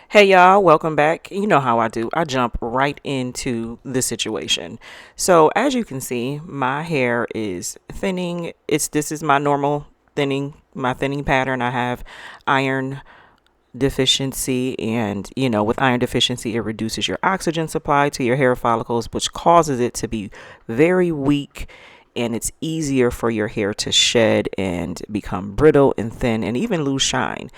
Hey y'all, welcome back. You know how I do. I jump right into the situation. So as you can see, my hair is thinning. This is my normal my thinning pattern. I have iron deficiency, and with iron deficiency, it reduces your oxygen supply to your hair follicles, which causes it to be very weak, and it's easier for your hair to shed and become brittle and thin and even lose shine.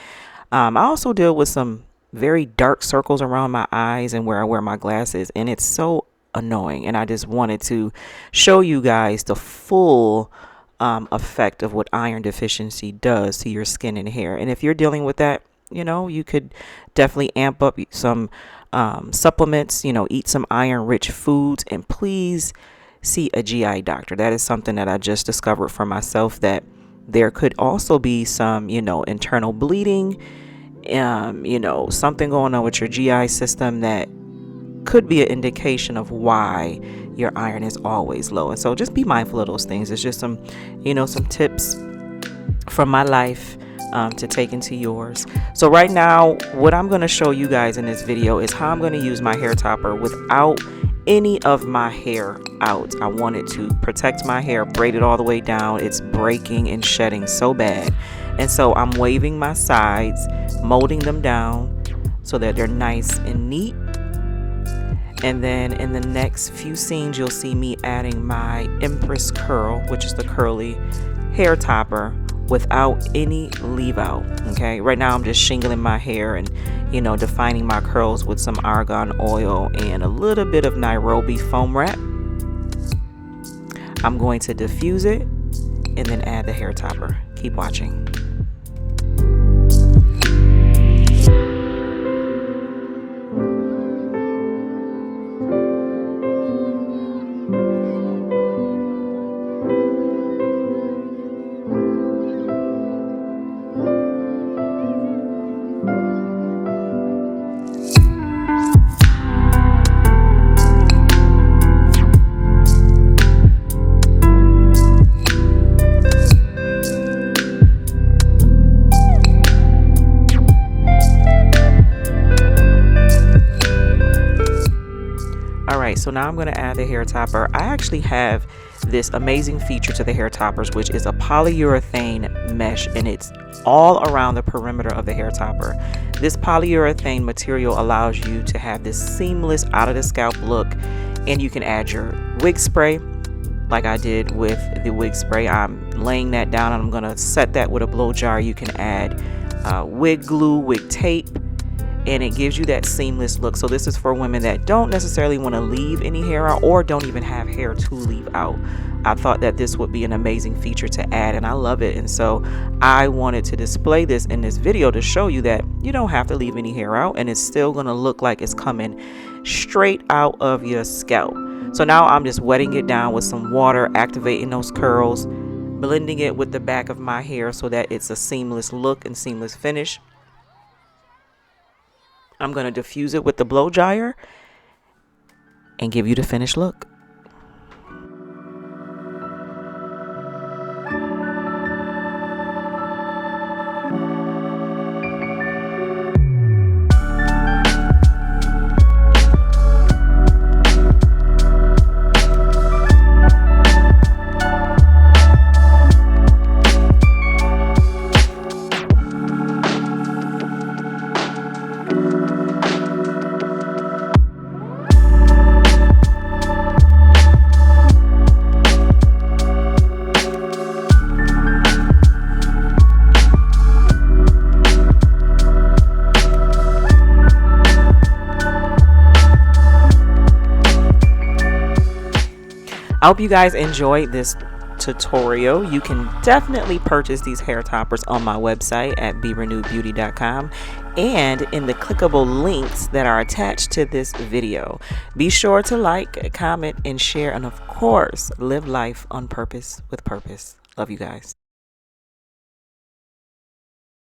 I also deal with some very dark circles around my eyes and where I wear my glasses, and it's so annoying. And I just wanted to show you guys the full effect of what iron deficiency does to your skin and hair. And if you're dealing with that, you could definitely amp up some supplements, eat some iron rich foods, and please see a GI doctor. That is something that I just discovered for myself, that there could also be some internal bleeding, something going on with your GI system that could be an indication of why your iron is always low. And so just be mindful of those things. It's just some tips from my life to take into yours. So right now, what I'm going to show you guys in this video is how I'm going to use my hair topper without any of my hair out. I wanted to protect my hair, braid it all the way down. It's breaking and shedding so bad. And so I'm waving my sides, molding them down so that they're nice and neat. And then in the next few scenes, you'll see me adding my Empress curl, which is the curly hair topper, without any leave out. Okay, right now I'm just shingling my hair and defining my curls with some argan oil and a little bit of Nairobi foam wrap. I'm going to diffuse it and then add the hair topper. Keep watching. So now I'm going to add the hair topper. I actually have this amazing feature to the hair toppers, which is a polyurethane mesh, and it's all around the perimeter of the hair topper. This polyurethane material allows you to have this seamless out of the scalp look, and you can add your wig spray like I did with the wig spray. I'm laying that down and I'm going to set that with a blow jar. You can add wig glue, wig tape, and it gives you that seamless look. So this is for women that don't necessarily want to leave any hair out or don't even have hair to leave out. I thought that this would be an amazing feature to add, and I love it. And so I wanted to display this in this video to show you that you don't have to leave any hair out, and it's still going to look like it's coming straight out of your scalp. So now I'm just wetting it down with some water, activating those curls, blending it with the back of my hair so that it's a seamless look and seamless finish. I'm going to diffuse it with the blow dryer and give you the finished look. I hope you guys enjoyed this tutorial. You can definitely purchase these hair toppers on my website at B.RenewedBeauty.com and in the clickable links that are attached to this video. Be sure to like, comment, and share, and of course, live life on purpose with purpose. Love you guys.